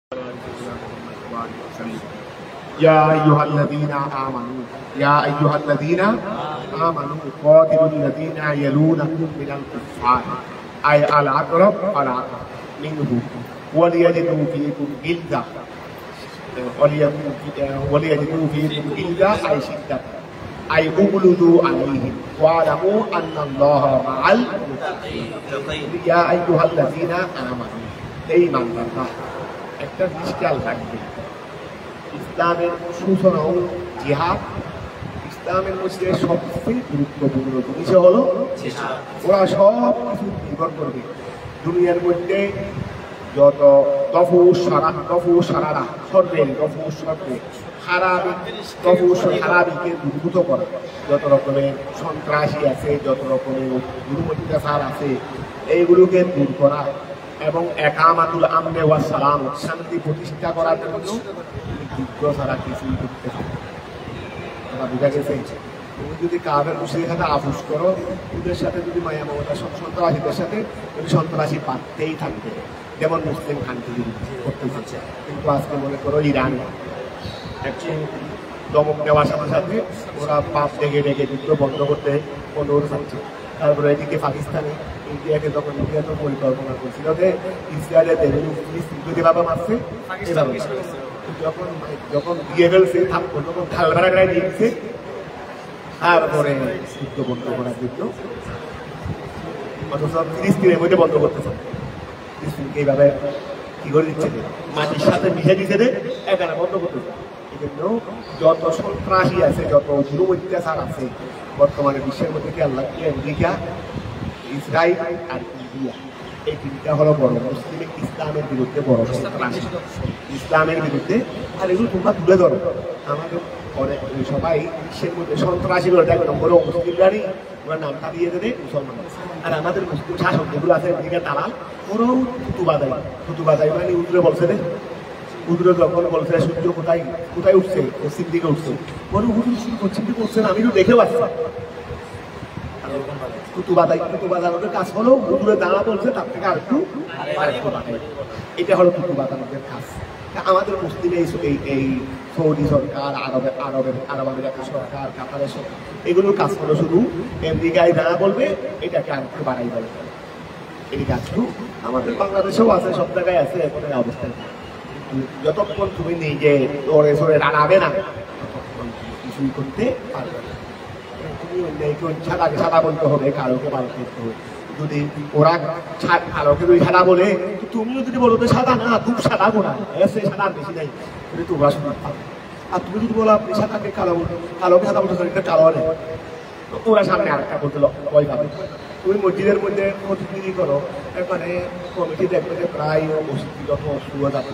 يا أيها الذين آمنوا قاتلوا الذين يلونكم من الكفار أي الأقرب فالأقرب منه وليجدوا فيكم غلظة أي شدة أي اغلظوا عليهم واعلموا أن الله مع المتقين يا أيها الذين آمنوا এই মানটা একটা খেয়াল রাখবে ইসলামের সূচনা জিহাদ ইসলামের মধ্যে সবচেয়ে গুরুত্বপূর্ণ জিনিস হলো ওরা সব কিছু নির্ভর করবে দুনিয়ার মধ্যে যত খারাপিকে উদ্ভূত করা যত রকমের সন্ত্রাসী আছে যত রকমের দুর্নীতিকার আছে এইগুলোকে দূর করা এবং একামাতুল আমনে ওয়াস সালাম শান্তি প্রতিষ্ঠা করার জন্য যুদ্ধ ছাড়া কিছুই করতে পারে না। বুঝা গেছে? তুমি যদি কাবের মুশরিকের সাথে আপোষ করো, ওদের সাথে যদি মায়া মমতা সন্ত্রাসীদের সাথে তুমি সন্ত্রাসী পাততেই থাকবে, যেমন মুসলিম কান্ট্রি করতে চাচ্ছে। কিন্তু আজকে মনে করো ইরান একটু দমক দেওয়ার সাথে সাথে ওরা পাপ ডেকে ডেকে যুদ্ধ বন্ধ করতে অনুরোধ করছে। তারপরে এদিকে পাকিস্তানে ইন্ডিয়াকে তখন ইন্ডিয়া তো পরিকল্পনা করছিল যে ইসরায়েলের যেভাবে মারছে যখন দিয়ে ফেলছে যখন খালবাড়ায় দিয়েছে তারপরে যুদ্ধ বন্ধ করার জন্য অথচ ফিলিস্তিনের মধ্যে বন্ধ করতেছে। ফিলিস্তিনকে এইভাবে কি করে দিচ্ছে মাটির সাথে মিশে দিচ্ছে যে এখানে বন্ধ করতেছে। এই জন্য যত সন্ত্রাসী আছে যত জুলুম অত্যাচার আছে বর্তমানে বিশ্বের মধ্যে কি আল্লাহ কি আমেরিকা ইসরায়েল আর ইন্ডিয়া এই তিনটা হলো বড় মুসলিম ইসলামের বিরুদ্ধে বড় সন্ত্রাসী ইসলামের বিরুদ্ধে। আর এগুলো তোমরা তুলে ধরো আমাদের অনেক সবাই বিশ্বের মধ্যে সন্ত্রাসী বলে দেখো নম্বর মুসলিমরারই ওরা নামটা দিয়ে দেবে মুসলমান। আর আমাদের মুসলিম শাসক যেগুলো আছে এদিকে দালাল ওরাও থুতু বাজাই মানে উদ্রে বলছে রে উদ্রে যখন বলছে সূর্য কোথায় কোথায় উঠছে পশ্চিম দিকে উঠছে বলে হুজুর শুরু পশ্চিম দিকে উঠছে না আমি তো দেখেও আসছি। থুতু বাজানোর কাজ হলো উদ্রে দাঁড়া বলছে তার থেকে আরেকটু বাজাই, এটা হলো থুতু বাজানোর কাজ। আমাদের মুসলিম এই সৌদি সরকার আরব আমিরাতের সরকার কাতারের সরকার এগুলোর কাজ হলো শুধু আমেরিকায় দাঁড়া বলবে এটাকে আরেকটু বাড়াই বলবে। এই কাজটু আমাদের বাংলাদেশেও আছে, সব জায়গায় আছে এখন অবস্থায়। যতক্ষণ তুমি নিজে ওরে সরে দাঁড়াবে না ততক্ষণ কিছুই করতে পারবে না। তুমি অন্যায়কে সাদাকে সাদা বলতে হবে, কালোকে ভালো করতে হবে। যদি ওরা কালোকে দুই সাদা বলে তুমিও যদি বলো তো সাদা না খুব সাদা গোড়া এসে সাদা বেশি নাই তোমরা শুধু পাবে। আর তুমি যদি বলো আপনি সাদাকে কালোকে সাদা বলতে এটা কালো নেই ওরা সামনে আরেকটা বলতে ভয় পাবে। তুমি মসজিদের মধ্যে প্রতিনিধি করো এখানে কমিটি দেখবে যে প্রায় মসজিদ যত শুরু যাবে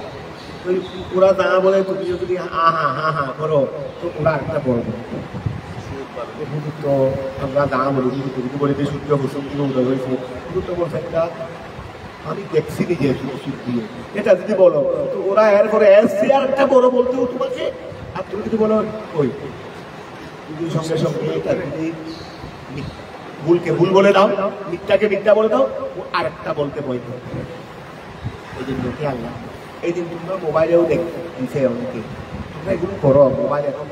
ওরা যা বলে তুমিও যদি হা করো তো ওরা আরেকটা বলবো তো আমরা যা বলি যদি বলি যে সূর্য হোসেন থেকে উদয় হয়েছে তো বলছে এটা আমি দেখছি নিজে সুখ দিয়ে এটা যদি বলো তো ওরা এরপরে এসছে আর একটা বড় বলতেও তোমাকে। আর তুমি যদি বলো ওই তুমি সঙ্গে সঙ্গে এটা যদি ভুলকে ভুল বলে দাও মিথ্যাকে মিথ্যা বলে দাও আর একটা বলতে ভয় করবে। এই জন্য খেয়াল না এই দিন তোমরা মোবাইলেও দেখছে অনেকে তোমরা এগুলো করো। মোবাইল এখন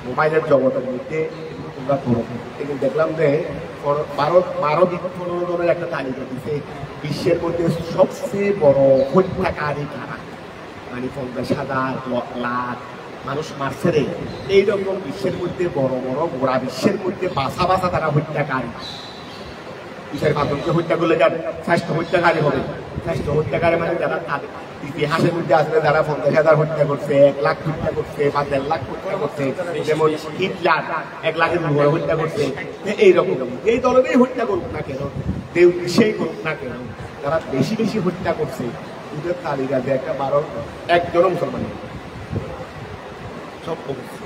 মোবাইলের জগতের মধ্যে এগুলো তোমরা করো। এগুলো দেখলাম যে 12 জনের একটা তালিকা দিচ্ছে বিশ্বের মধ্যে সবচেয়ে বড় হত্যাকারী কারা, মানে 50,000 লাখ মানুষ মারছে রে। এইরকম বিশ্বের মধ্যে বড় বড় গোড়া বিশ্বের মধ্যে বাসা তারা হত্যাকারী। বিশ্বের মানুষকে হত্যা করলে যার স্বাস্থ্য হত্যাকারী হবে। স্বাস্থ্য হত্যাকারী মানে যারা ইতিহাসের মধ্যে আসলে যারা 50,000 হত্যা করছে, 1 লাখ হত্যা করছে বা 1.5 লাখ হত্যা করছে, যেমন হিটলার 1 লাখের উপরে হত্যা করছে। এইরকম এই দলেরই হত্যা করুক না কেন, সেই করুক না কেন, যারা বেশি বেশি হত্যা করছে ওদের তালিকা যে একটা 12 একজনও মুসলমান সব কমছে।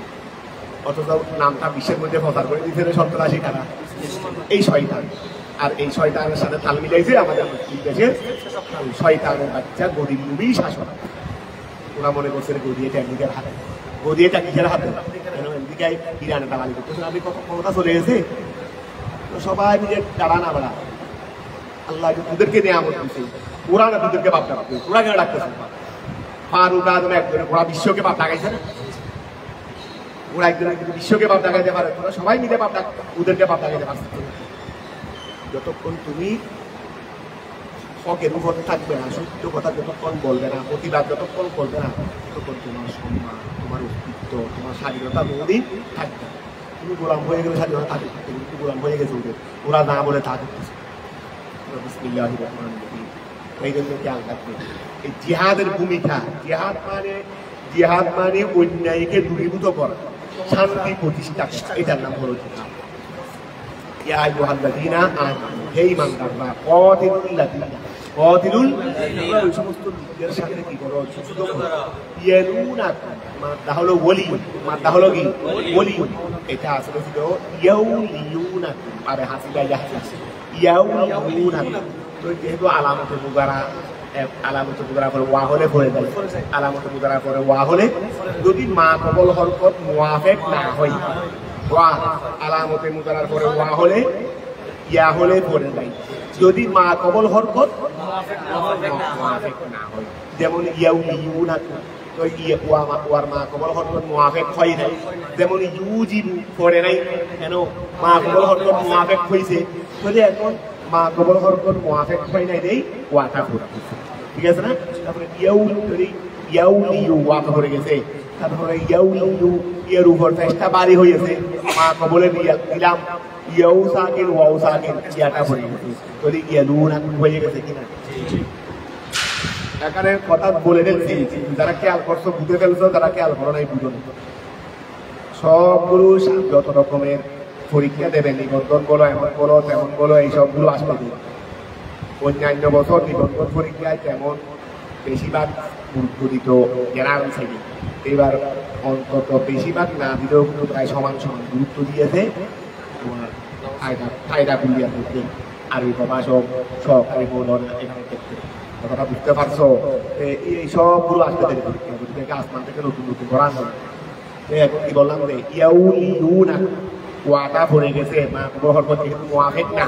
অথচ নামটা বিশ্বের মধ্যে প্রচার করে দিচ্ছে সন্ত্রাসী কারা এই শয়তান। আর এই শয়তানের সাথে তাল মিলাইছে আমাদের মুসলিম দেশের শয়তানের বাচ্চা গরিব নবী শাসক। ওরা মনে করছে গদিয়েটা আমেরিকার হাতে, গদিয়েটা কিসের হাতে কেন আমেরিকায় ইরানে দালালি করতেছে। আমি কত ক্ষমতা চলে গেছে তো সবাই নিজের দাঁড়া না বেড়া আল্লাহ ওদেরকে নিয়ামত দিচ্ছে ওরা না দুদেরকে বাপ ডাকবে, ওরা কেন ডাকতেছে? ফারুক আজম একজনে ওরা বিশ্বকে বাপ ডাকাইছে না? ওরা একজনে বিশ্বকে বাপ ডাকাইতে পারে, তোরা সবাই মিলে বাপ ডাক ওদেরকে বাপ ডাকাইতে পারছে। যতক্ষণ তুমি হকের উপর থাকবে না, সত্য কথা যতক্ষণ বলবে না, প্রতিবাদ যতক্ষণ করবে না, ততক্ষণ তোমার সম্মান, তোমার অস্তিত্ব, তোমার স্বাধীনতা কোনোদিন থাকবে। তুমি গোলাম হয়ে গেলে স্বাধীনতা থাকবে, তুমি গোলাম হয়ে গেছে ওদের, ওরা না বলে তা করতেছে। বিসমিল্লাহির রহমানির রহিম। এই জন্য খেয়াল রাখবে এই জিহাদের ভূমিকা। জিহাদ মানে অন্যায়কে দূরীভূত করা, শান্তি প্রতিষ্ঠা করা, এটার নাম হলো জিহাদ। ইয়া আইয়ুহাল্লাযীনা আমানু, হে ঈমানদাররা, কাতিলুল ওই সমস্ত লোকদের সাথে কি করো? যুদ্ধ করো। ইয়ালুনাকুম, মাদ্দা হলো ওলি, মাদ্দা হলো কি? ওলি। এটা আসলে ছিল ইয়াউলিউনাকুম, আরে হাসিবা ইয়াহসি ইয়াউলিউনাকুম। তো যেহেতু আলামতে মুগারা করে ওয়া হলে পড়ে যায়, আলামতে মুগারা করে ওয়া হলে যদি মা কবল হরকত মুআফিক না হয়, ওয়া আলামতে মুগারার পরে ওয়া হলে ইয়া হলে পড়ে যায়। যদি মা কবল হরকত মুআফিক না হয়, যেমন ইয়াউলিউনাকুম, তো ওয়ার মা কবল হরকত মুআফিক হয় নাই, যেমন ইউজিবু পড়ে নাই, কেন? মা কবল হরকত মুআফিক হইছে, তাহলে এখন মা কবল হরকত মুআফিক হয় নাই দেই ওয়াটা পড়ছে, ঠিক আছে না? তারপরে ইয়াউলিউ ওয়াটা পড়ে গেছে, তারপরে ইয়াউলিউ এর উপর চেষ্টা বাড়ি হয়েছে, মা কবলে দিলাম ইয়াউ সাকিন ওয়াউ সাকিন, ইয়াটা পড়ে গেছে, তাহলে ইয়ালুনা হয়ে গেছে কিনা? এখানে কথা বলে ফেলছি, যারা খেয়াল করছো বুঝে ফেলছো, যারা খেয়াল করো নাই বুঝো না। সবগুলো যত রকমের পরীক্ষা দেবে, নিবন্ধন বলো, এমন বলো, তেমন বলো, এই সবগুলো আসবে। অন্যান্য বছর নিবন্ধন পরীক্ষায় তেমন বেশিরভাগ গুরুত্ব দিত জেনারেল সাইডে, এবার অন্তত বেশিরভাগ না দিলেও কিন্তু প্রায় সমান সমান গুরুত্ব দিয়েছে তোমার ফায়দা কুলিয়া করতে, আরবি ভাষা সব সহকারী মূলধন এখানে করতে। কথাটা বুঝতে পারছো? এই সবগুলো আসতে দেরি পরীক্ষা, আসমান থেকে নতুন নতুন করা হয়। এখন কি বললাম রে, ইয়াউলিউনা ওয়াটা পড়ে গেছে, মা কবল হরকত যেহেতু মুআফিক না,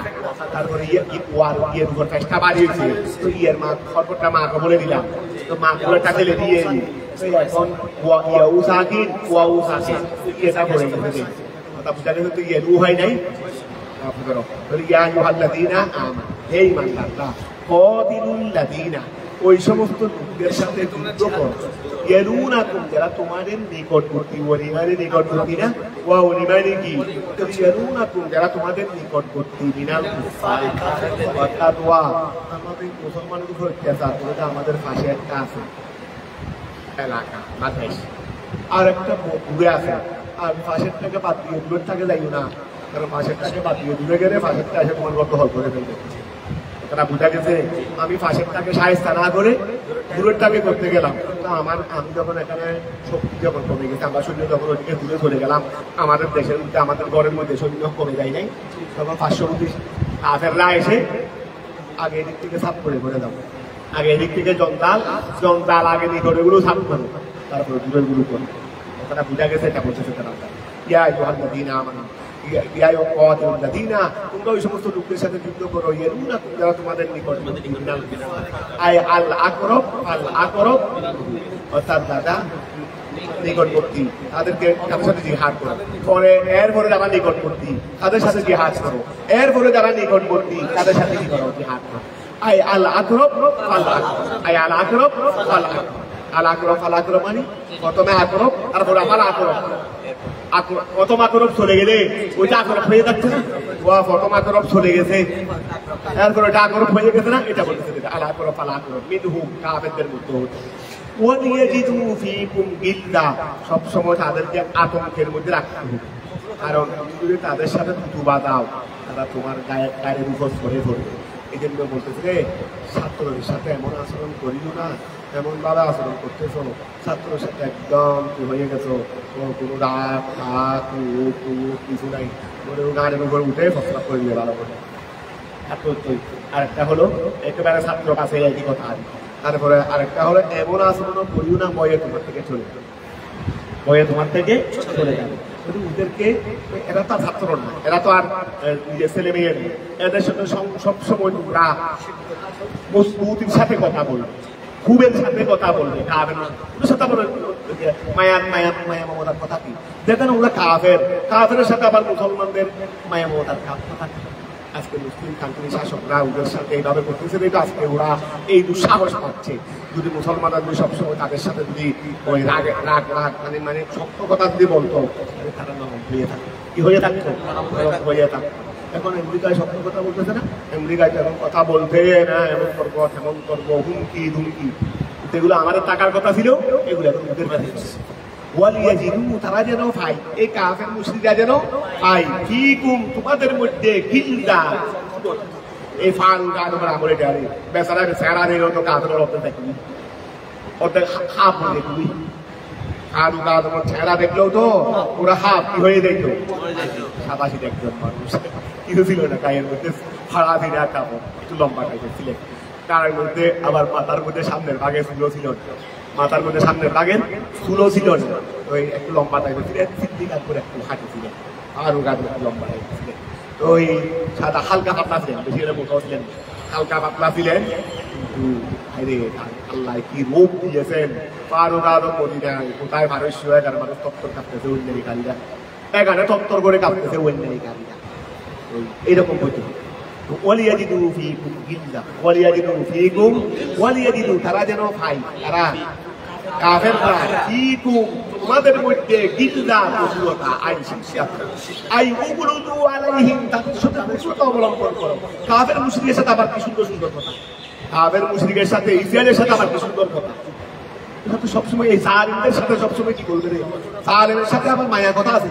তারপরে ওয়ার ইয়ের উপর চেষ্টা বাড়িয়েছে, তো ইয়ের মা হরকতটা মা কবলে দিলাম, তো মা কবলটা ছেলে দিয়ে এখন ইয়াউ সাকিন ওয়াউ সাকিন, এটা পড়ে গেছে। কথা বুঝা গেছে? তো ইয়ে হয় নাই। ইয়া আইয়ুহাল্লাযীনা আমানু, হে ঈমানদাররা, কাতিলুল লাযীনা, ওই সমস্ত লোকদের সাথে যুদ্ধ করো, ইয়ালুনাকুম, যারা তোমাদের নিকটবর্তী, ওলিমানের নিকটবর্তী না, ওয়া ওলিমানি কি? তো ইয়ালুনাকুম, যারা তোমাদের নিকটবর্তী, মিনাল কুফার, অর্থাৎ ওয়া আমাদের মুসলমানের উপর অত্যাচার করে, আমাদের পাশে একটা আছে এলাকা মাদ্রাস, আর একটা দূরে আছে, আর পাশেরটাকে বাদ দিয়ে দূরেরটাকে যাইও না, কারণ পাশেরটাকে বাদ দিয়ে দূরে গেলে পাশেরটা এসে তোমার গত হল করে ফেলবে। তারা বুঝা গেছে? আমি পাশেরটাকে সাহায্য না করে দূরেরটাকে করতে গেলাম, তা আমি যখন এখানে শক্তি যখন কমে গেছে, আমরা সৈন্য যখন ওদিকে দূরে চলে গেলাম, আমাদের দেশের মধ্যে, আমাদের ঘরের মধ্যে সৈন্য কমে যায় নাই, তখন 520 কাফেররা এসে আগে এদিক থেকে সাপ করে যাবো, আগে এদিক থেকে জঞ্জাল আগে নিকটেগুলো সাপ করো, তারপরে দূরের গুলো করো। তারা বুঝা গেছে, এটা বলতেছে তারা। ইয়া আইয়ুহাল্লাযীনা আমানু, তোমরা ওই সমস্ত লোকদের সাথে যুদ্ধ করো, যারা তোমাদের নিকটবর্তী, অর্থাৎ দাদা নিকটবর্তী, তাদেরকে তাদের সাথে জিহাদ করো। পরে এরপরে যারা নিকটবর্তী তাদের সাথে জিহাদ করো, এরপরে যারা নিকটবর্তী তাদের সাথে কি করো? জিহাদ করো। আল আকরব মানে প্রথমে আকরব, তারপরে আমার আকরব। প্রথম আকরব চলে গেলে ওইটা আকরব হয়ে যাচ্ছে না, প্রথম আকরব চলে গেছে, তারপরে ওইটা আকরব হয়ে গেছে না, এটা বলতেছে আল আকরব আল আকরব মিনহুম, কাফেরদের মধ্যে হচ্ছে। ওয়ালিয়াজিদু ফীকুম গিল্লা, সবসময় তাদেরকে আতঙ্কের মধ্যে রাখতে হবে, কারণ যদি তাদের সাথে তুবা দাও, তারা তোমার গায়ের উপর ধরে ধরবে। এই জন্য বলতেছে ছাত্রদের সাথে এমন আচরণ করিল না, এমন ভাবে আচরণ করতেছো, ছাত্রের সাথে একদম কি হয়ে গেছো, কোনো রাগ হাত কিছু নাই, গানের উপর উঠে ফসলা করে দিলে ভালো করে। আরেকটা হলো একেবারে ছাত্র কাছে একই কথা, তারপরে আরেকটা হলো এমন আচরণ করিও না বয়ে তোমার থেকে চলে যাবে, বয়ে তোমার থেকে চলে যাবে। ওদেরকে এরা তো আর ছাত্র না, এরা তো আর নিজের ছেলে মেয়ে নেই, এদের সাথে সবসময় তোমরা মজবুতির সাথে কথা বলবে, খুবের সাথে কথা বলবে, সাথে মায়া মায়া মায়া মমতার কথা কি দেখেন ওরা কাফের সাথে আবার মুসলমানদের মায়া মমতার কথা কি। আজকে মুসলিম কান্ট্রির শাসকরা ওদের সাথে এইভাবে করতেছে, আজকে ওরা এই দুঃসাহস পাচ্ছে। যদি মুসলমানরা যদি সবসময় তাদের সাথে যদি ওই রাগ মানে সত্য কথা যদি বলতো তারা নরম হয়ে থাকতো, কি হয়ে থাকতো, হয়ে থাকতো। এখন আমেরিকায় সত্য কথা বলতেছে না, আমেরিকায় এখন কথা বলতে না, এমন করবো তেমন করবো, হুমকি ধুমকি, যেগুলো আমাদের টাকার কথা ছিল এগুলো এখন ওদের কাছে। তারা যেন ভাই এই কাফের মুশরিকরা যেন ভাই ফিকুম তোমাদের মধ্যে গিল্লা, এই ফারুক আদমের আমলে ডারে বেচারা চেহারা দেখলেও তো কাফের অর্ধেক দেখবি, অর্ধেক হাফ হয়ে দেখবি। ফারুক আদমের চেহারা দেখলেও তো ওরা হাফ কি হয়ে দেখলো, সাদাশি একজন মানুষ, কিছু ছিল না গায়ের মধ্যে, ফাড়া দিনা কাপড়, একটু লম্বা টাইপের ছিলেন। তার মধ্যে আবার মাথার মধ্যে সামনের ভাগে চুলো ছিল, মাথার মধ্যে সামনের ভাগের চুলো ছিল না, ওই একটু লম্বা টাইপের ছিলেন, সিদ্দিকার করে একটু হাঁটি ছিলেন, আরও গাছ একটু লম্বা টাইপের ছিলেন। তো ওই সাদা হালকা পাতলা ছিলেন, বেশি মোটাও ছিলেন, হালকা পাতলা ছিলেন। কিন্তু আল্লাহ কি রূপ দিয়েছেন, ফারুক আদম মদিনায় কোথায় মানুষ হয়ে গেল, মানুষ তত্তর কাঁপতেছে অন্যায়ীকারীরা, এখানে তত্তর করে কাঁপতেছে অন্যায়ীকারীরা, এইরকম হইতে হবে। তারা যেন ভাই তারা কাফেররা ফিকুম তোমাদের মধ্যে গিল্লা কঠোরতা আই উগলুদু আলাইহিম, তাদের সাথে কঠোরতা অবলম্বন করো। কাফের মুশরিকের সাথে আবার কি সুন্দর সুন্দর কথা, কাফের মুশরিকের সাথে ইসরায়েলের সাথে আবার কি সুন্দর কথা। এটা তো সবসময় এই জালিমদের সাথে সবসময় কি বলবে রে, জালিমের সাথে আবার মায়া কথা আছে,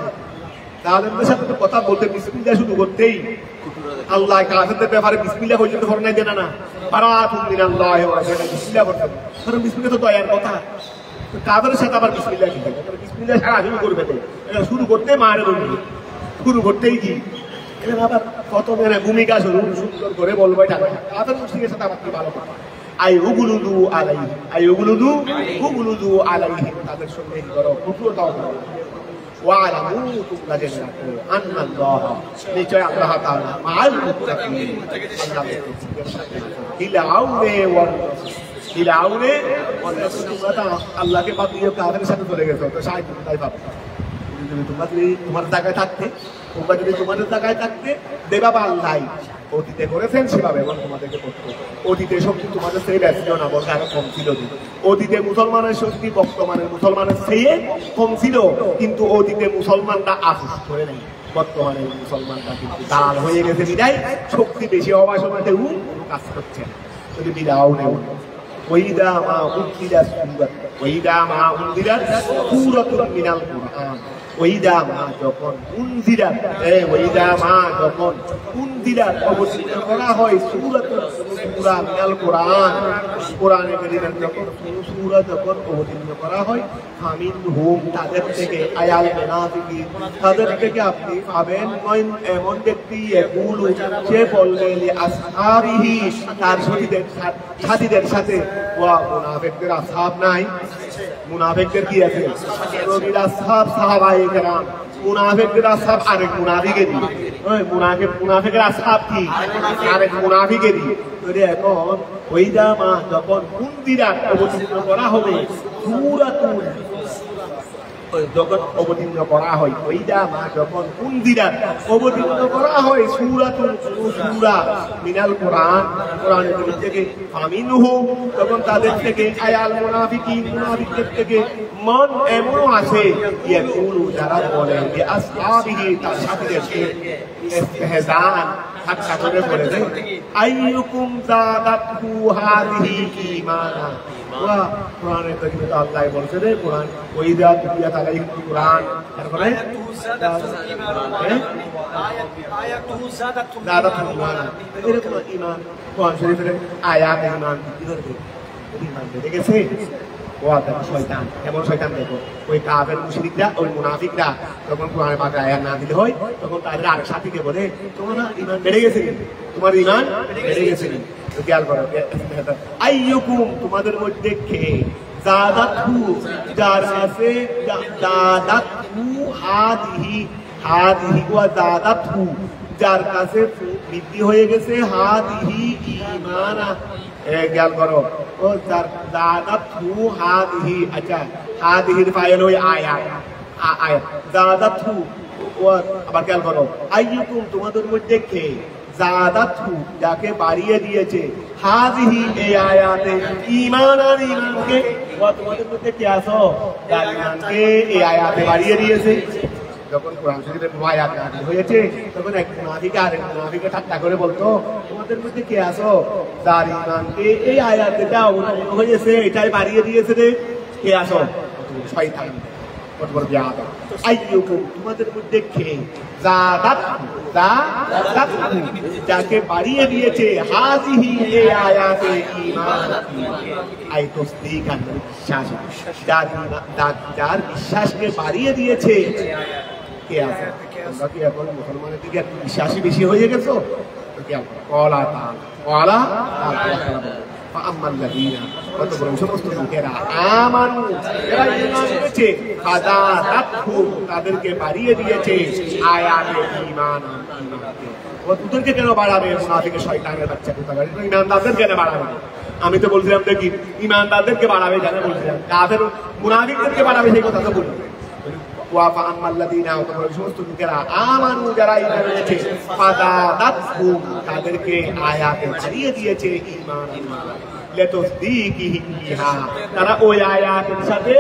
জালিমদের সাথে তো কথা বলতে বিসমিল্লাহ শুরু করতেই আল্লাহ কাফেরদের ব্যাপারে বিসমিল্লাহ পর্যন্ত ফরমাই দেন না, বারাতুম মিনাল্লাহি ওয়া রাসূলিহি, বিসমিল্লাহ করতে হবে, কারণ বিসমিল্লাহ তো দয়ার কথা। কাফেরের সাথে আবার বিসমিল্লাহ কি হবে, বিসমিল্লাহ সারা শুরু করবে, এটা শুরু করতে মারে বলবে, শুরু করতেই কি এটা আবার কত মেনে ভূমিকা শুরু সুন্দর করে বলবো, এটা কাফের মুশরিকের সাথে আবার কি ভালো কথা। আই উগলুদু আলাইহিম, আই উগলুদু আলাইহিম, তাদের সঙ্গে করো কঠোরতা করো। ওয়ালামু তোমরা জেনে রাখো আন্নাল্লাহ নিশ্চয় আল্লাহ তাআলা মাআল মুত্তাকিন, আল্লাহকে বাদ দিয়ে কাফের সাথে চলে গেছো তো সাহায্য তাই পাবে। তোমরা যদি তোমার জায়গায় থাকতে, তোমরা যদি তোমাদের জায়গায় থাকতে দেবা বা আল্লাহ অতীতে করেছেন সেভাবে এবং তোমাদেরকে করতো। অতীতে শক্তি তোমাদের সেই ব্যস্ত না, বলতে আরো কম ছিল। অতীতে মুসলমানের শক্তি বর্তমানের মুসলমানের চেয়ে কম ছিল, কিন্তু অতীতে মুসলমানরা আফসোস করে নেই, বর্তমানে মুসলমানরা কিন্তু দাল হয়ে গেছে বিদায় শক্তি বেশি হওয়ার সময়তেও কাজ করছে না। যদি বিদাও নেব ওইদা মা উনদিরা সুরাত, ওইদা মা উনদিরা সূরাতুন মিনাল কুরআন, ওইদা মা যখন উনদিরা, ওইদা মা যখন উনদিরা অবতীর্ণ করা হয় সূরাতুন সূরা মিনাল কুরআন, কোরআনে কারীমের যখন সূরা যখন অবতীর্ণ করা হয়, ফামিনহুম তাদের থেকে আয়াল মুনাফিকিন, তাদের থেকে আপনি পাবেন এমন ব্যক্তি ইয়াকুলু সে বলবে লি আসহাবিহি তার সাথীদের সাথে, ওয়া মুনাফিকদের আসহাব নাই, মুনাফিকদের কি আছে নবীর আসহাব সাহাবায়ে কেরাম, মুনাফিকদের আসহাব আরেক মুনাফিকেরই, ওই মুনাফিকের আসহাব কি আরেক মুনাফিকেরই। এখন ওইদা মা যখন উনদিরা অবতীর্ণ করা হবে সূরাতুন, যখন অবতীর্ণ করা হয় ওইদা মা যখন উনদিরা অবতীর্ণ করা হয় সূরাতুন সূরা মিনাল কুরআন, কোরআনের থেকে ফামিনহুম তখন তাদের থেকে আয়াল মুনাফিকিন মুনাফিকদের থেকে মান এমনও আছে ইয়াকুলু যারা বলে যে আসহাবিহি তার সাথীদেরকে ইস্তেহজান ঠাট্টা করে বলে দেয়, আইয়ুকুম যাদাতহু হাযিহি ঈমানা। কোরআনের কারিমে তো আল্লাহ বলছে রে, কোরআন ওইদা তুলিয়াত আলাইহিম কুরআন, তারপরে যাদাতহু ঈমানা, এরকম ঈমান কোরআন শরীফের আয়াত ঈমান কি করবে, ঈমান বেড়ে গেছে। ও দেখো শয়তান, এমন শয়তান দেখো, ওই কাফের মুশরিকরা ওই মুনাফিকরা যখন কোরআনের পাকে আয়াত না দিলে হয় তখন তাদের আরেক সাথীকে বলে তোমার ঈমান বেড়ে গেছে, তোমার ঈমান বেড়ে গেছে। খেয়াল করো, আইয়ুকুম তোমাদের মধ্যে কে যাদাতহু যার আছে, যাদাতহু হু হাদিহি, হাদিহি ওয়া জাদাত হু, যার কাছে বৃদ্ধি হয়ে গেছে হাদিহি ঈমানা, খেয়াল করো, ও যার জাদাত হু হাদিহি, আচ্ছা হাদিহির ফাইল হই আয়াত, আয়াত জাদাত হু, আবার খেয়াল করো আইয়ুকুম তোমাদের মধ্যে কে, জাদাতহু যাকে বাড়িয়ে দিয়েছে, হাযিহি এই আয়াতে ঈমানান ঈমানকে, তোমাদের মধ্যে কে আছো যার ঈমানকে এই আয়াতে বাড়িয়ে দিয়েছে। যখন কোরআন শরীফের আয়াত নাযিল হয়েছে তখন এক মুনাফিক আরেক মুনাফিককে ঠাট্টা করে বলতো তোমাদের মধ্যে কে আছো যার ঈমানকে এই আয়াতে যা উন্নত হয়েছে এটাই বাড়িয়ে দিয়েছে রে, কে আছো? শয়তান, কত বড় বেয়াদব। আইয়ুকুম তোমাদের মধ্যে কে, যাকে বাড়িয়ে দিয়েছে হাযিহি এই আয়াতে ঈমান, আই তাসদীকান বিশ্বাস, যার বিশ্বাসকে বাড়িয়ে দিয়েছে কে আছে? তোমরা কি এখন মুসলমানের দিকে একটু বিশ্বাসী বেশি হয়ে গেছো? কলা কলা ফাআম্মাল্লাযীনা, কত বড় সমস্ত লোকেরা আমানু যারা ঈমান এনেছে, ফাযাদাতহুম তাদেরকে বাড়িয়ে দিয়েছে আয়াতে ঈমান, ঈমানকে। ওদেরকে কেন বাড়াবে? মুনাফিকের শয়তানের বাচ্চা কোথাকার, ঈমানদারদের কেন বাড়াবে? আমি তো বলছিলাম দেখি ঈমানদারদেরকে বাড়াবে কেন বলছিলাম, কাফের মুনাফিকদেরকে বাড়াবে সেই কথা তো বলি। ওয়া ফাআম্মাল্লাযীনা, সমস্ত লোকেরা আমানু যারা ঈমান এনেছে, ফাযাদাতহুম তাদেরকে আয়াতে বাড়িয়ে দিয়েছে ঈমান, লিতাসদীকিহিম বিহা, তারা ওই আয়াতের সাথে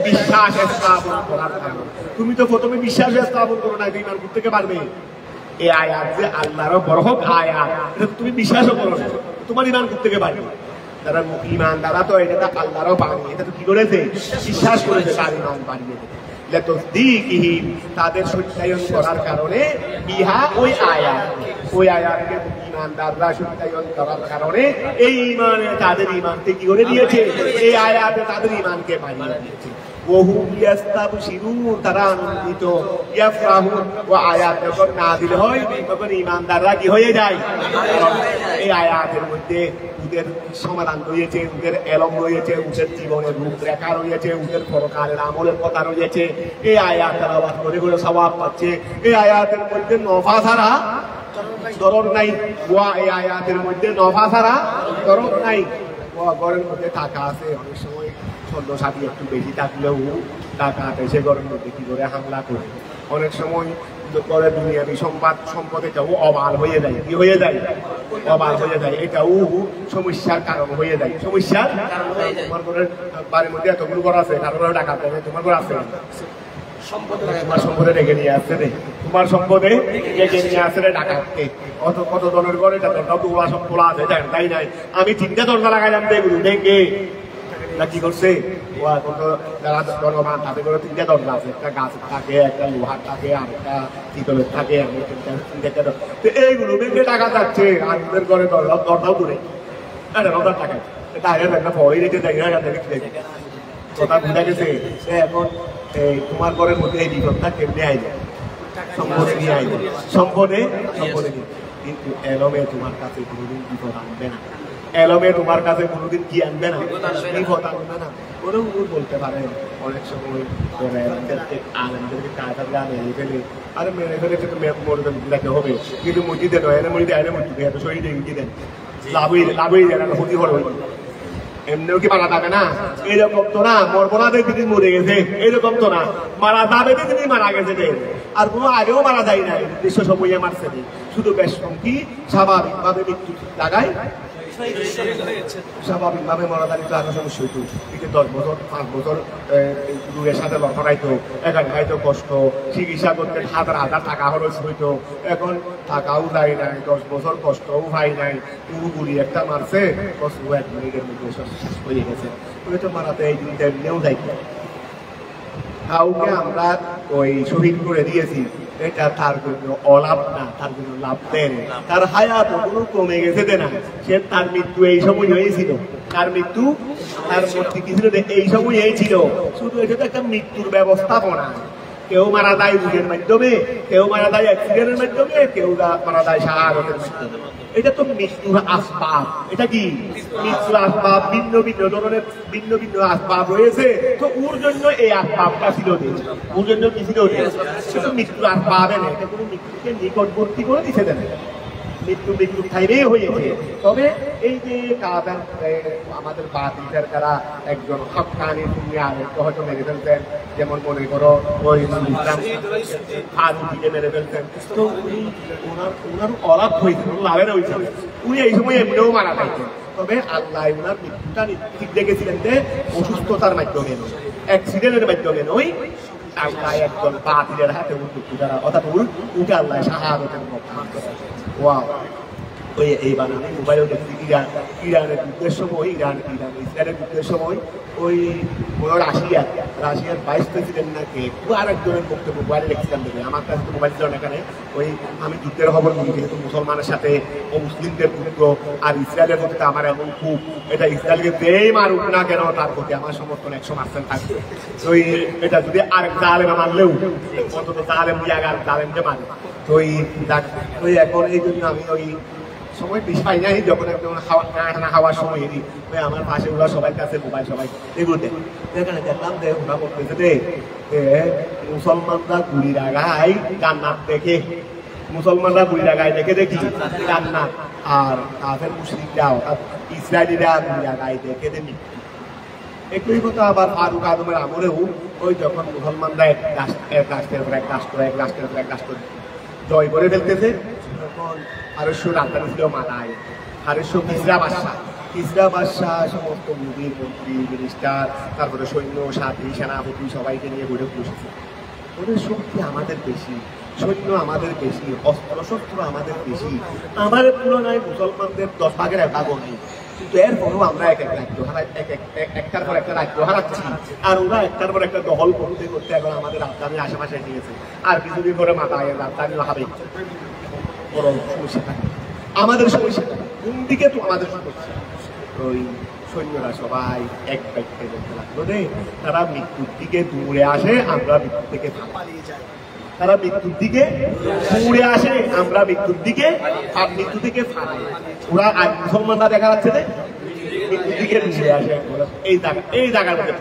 বিশ্বাস স্থাপন করার কারণে। তুমি তো প্রথমে বিশ্বাস স্থাপন করো না, ঈমান করতে থেকে পারবে? এই আয়াত যে আল্লাহর বরকত আয়াত, এটা তুমি বিশ্বাসও করো না, তোমার ঈমান করতে থেকে পারবে? তারা ঈমান দ্বারা তো এটা আল্লাহরও বাণী, এটা তো কি করেছে? বিশ্বাস করেছে, তার ঈমান বাড়িয়ে দেবে। লিতাসদীকিহিম তাদের সত্যায়ন করার কারণে, বিহা ওই আয়াত, ওই আয়াতকে ঈমানদাররা সত্যায়ন করার কারণে এই ঈমানে তাদের ঈমানকে কি করে দিয়েছে? এই আয়াতে তাদের ঈমানকে বাড়িয়ে দিয়েছে। ওহুম ইয়াস্তাবশিরুন তারা আনন্দিত, ইয়াফরাহুন ও আয়াত যখন নাযিল হয় তখন ঈমানদাররা কি হয়ে যায়? এই আয়াতের মধ্যে ওদের সমাধান রয়েছে, ওদের এলম রয়েছে, ওদের জীবনের রূপরেখা রয়েছে, ওদের পরকালের আমলের কথা রয়েছে। এই আয়াত তেলাওয়াত করে করে সওয়াব পাচ্ছে। এই আয়াতের মধ্যে নফা ছাড়া দরদ নাই, ওয়া এই আয়াতের মধ্যে নফা ছাড়া দরদ নাই। ঘরের মধ্যে টাকা আছে, অনেক সময় ছন্দ সাথী একটু বেশি থাকলেও টাকা এসে ঘরের মধ্যে কি করে হামলা করে, অনেক সময় করে দুনিয়াবি সম্পদ এটাও অবাল হয়ে যায়, কি হয়ে যায়? অবাল হয়ে যায়, এটাও সমস্যার কারণ হয়ে যায়, সমস্যার। তোমার ঘরের বাড়ির মধ্যে এতগুলো ঘর আছে, কারো ঘরে টাকা দেয়, তোমার ঘর আছে, তোমার সম্পদে রেখে নিয়ে আসছে রে, তোমার সম্পদে রেখে নিয়ে আসছে রে ডাকাতকে। কত কত জনের ঘরে এটা দরজা তো ওরা সব খোলা আছে, তাই নাই? আমি তিনটা দরজা লাগাইলাম এগুলো ডেঙ্গে না কি করছে? যারা জনমান তাদের ঘরে তিনটা দরজা আছে, একটা গাছ থাকে, একটা লোহার থাকে, আর একটা পিতলের থাকে, এইগুলো ভেঙে টাকা যাচ্ছে। আর ওদের ঘরে দরজাও দূরে টাকা, এটা আগে একটা পরেই রেখে দেয় না, কথা বুঝা গেছে। এখন তোমার ঘরের মধ্যে এই বিপদটা কেমনে আইবে? সম্পদে নিয়ে আইবে, সম্পদে সম্পদে নিয়ে। কিন্তু এলমে তোমার কাছে কোনোদিন বিপদ আনবে না, এলমে তোমার কাছে কোনোদিন কি আনবে না? বিপদ আনবে না। ওরাও বলতে পারে অনেক সময় আলেমদেরকে কাজা মেরে ফেলে, আরে মেরে ফেলে তো মরবে দিতে হবে, কিন্তু মসজিদে নয়, এনে মসজিদে আইনে মসজিদে এত শহীদে দেন, লাভই দেন, ক্ষতি হবে। এমনিও কি মারা যাবে না? এরকম তো না, মরবো না তিনি মরে গেছে, এরকম তো না, মারা যাবে তিনি মারা গেছে। আর কোনো আগেও মারা যায় না, নির্দিষ্ট সময়ে মারছে, শুধু বেশ কি স্বাভাবিকভাবে মৃত্যু লাগায়, স্বাভাবিকভাবে মরা দাঁড়িয়ে আরো সমস্যা হইতো। কিন্তু 10 বছর 5 বছর রোগের সাথে লড়াইতো, এখন খাইতো কষ্ট, চিকিৎসা করতে হাজার হাজার টাকা খরচ হইতো। এখন টাকাও যায় নাই, 10 বছর কষ্টও পাই নাই, পুরোপুরি একটা মারছে, কষ্ট 1 মিনিটের মধ্যে শেষ হয়ে গেছে। ওই তো মারাতে এই দিনটা এমনিও যাই, কাউকে আমরা ওই শহীদ করে দিয়েছি, এটা তার জন্য অলাভ না, তার জন্য লাভ দেন। তার হায়াত কোনো কমে গেছে না, সে তার মৃত্যু এই সময় হয়েছিল, তার মৃত্যু তার মূর্তি কি ছিল এই সময় ছিল, শুধু এটা তো একটা মৃত্যুর ব্যবস্থাপনা। কেউ মারা যায় যুগের মাধ্যমে, কেউ মারা যায় অ্যাক্সিডেন্টের মাধ্যমে, কেউ মারা যায় শাহাদাতের মাধ্যমে। এটা তো মৃত্যুর আসবাব। এটা কি মৃত্যুর আসবাব? ভিন্ন ভিন্ন ধরনের ভিন্ন ভিন্ন আসবাব রয়েছে। তো ওর জন্য এই আসবাবটা ছিল, ওর জন্য কি ছিল? শুধু মৃত্যুর আসবাবে নেই, এটা কোনো মৃত্যুকে নিকটবর্তী করে দিতে দেন। মৃত্যু টাইমেই হয়েছে। তবে এই যে আমাদের বাতিলের দ্বারা একজন হক্কানি তুমি আরেকটা হয়তো মেরে ফেলতেন, যেমন মনে করো ওই ইসলাম ফারুকিকে মেরে ফেলতেন, তো ওনার অলাপ হয়েছিল, লাভের হয়েছিল, উনি এই সময় এমনিও মারা যাইতেন। তবে আল্লাহ ওনার মৃত্যুটা ঠিক দেখেছিলেন যে অসুস্থতার মাধ্যমে নয়, অ্যাক্সিডেন্টের মাধ্যমে নয়, আল্লাহ একজন বাতিলের হাতে মৃত্যু দ্বারা, অর্থাৎ উঠে আল্লাহ শাহাদাতের মক্কা। ওয়াও! ওই এইবার আমি মোবাইলেও দেখছি ইরানের যুদ্ধের সময়, ইসরায়েলের যুদ্ধের সময় ওই রাশিয়ার ভাইস প্রেসিডেন্ট নাকি আরেকজনের বক্তব্য মোবাইলে দেখছিলাম। দেখে আমার কাছে তো মোবাইল ছিল না, এখানে ওই আমি যুদ্ধের খবর নিই, যেহেতু মুসলমানের সাথে ও মুসলিমদের যুদ্ধ, আর ইসরায়েলের প্রতি আমার এমন খুব, এটা ইসরায়েলকে যেই মারুক না কেন তার প্রতি আমার সমর্থন 100% থাকবে। তো এটা যদি আরেক জালেম মারলেও অন্তত জালেম দিয়ে আগে জালেমকে মারে। তো ওই এখন এই জন্য আমি ওই সময় বেশি পাই নাই, যখন একদম খানা খাওয়ার সময় এদি ওই আমার পাশে ওরা সবাই কাছে মোবাইল সবাই এগুলো দেখেন দেখলাম যে ওরা বলতেছে যে মুসলমানরা গুড়ির আগায় জান্নাত দেখে, মুসলমানরা গুড়ির আগায় দেখে দেখি জান্নাত, আর কাফের মুশরিকরা ইসরায়েলিরা গুড়ির আগায় দেখে দেখি। একই কথা আবার ফারুক আদমের আমলেও ওই যখন মুসলমানরা এক রাষ্ট্রের পর এক রাষ্ট্র, এক রাষ্ট্রের পর এক রাষ্ট্র জয় করে ফেলতেছে, তখন পারস্য রাজধানী ছিল মালায়, পারস্য কিসরা বাদশাহ সমস্ত মুদির মন্ত্রী মিনিস্টার, তারপরে সৈন্য সাথী সেনাপতি সবাইকে নিয়ে গড়ে বসেছে। ওদের শক্তি আমাদের বেশি, সৈন্য আমাদের বেশি, অস্ত্র শস্ত্র আমাদের বেশি, আমাদের তুলনায় মুসলমানদের 10 ভাগের 1 ভাগও নেই। কিন্তু এরপরও আমরা একটার পর একটা রাজ্য হারাচ্ছি, আর ওরা একটার পর একটা দখল করতে করতে এখন আমাদের রাজধানীর আশেপাশে এসে গেছে। আর কিছুদিন পরে মাথায় রাজধানী হবে, বড় সমস্যা থাকে আমাদের, সমস্যা কোন দিকে তো আমাদের সমস্যা। ওই সৈন্যরা সবাই এক বাক্যে বলতে লাগলো যে তারা মৃত্যুর দিকে দূরে আসে, আমরা মৃত্যু থেকে পালিয়ে যাই। তারা মৃত্যুর দিকে দূরে আসে, আমরা মৃত্যুর দিকে মৃত্যু থেকে পালাই। ওরা আর মুসলমানরা দেখা যাচ্ছে যে মৃত্যুর দিকে দূরে আসে, এই জায়গার মধ্যে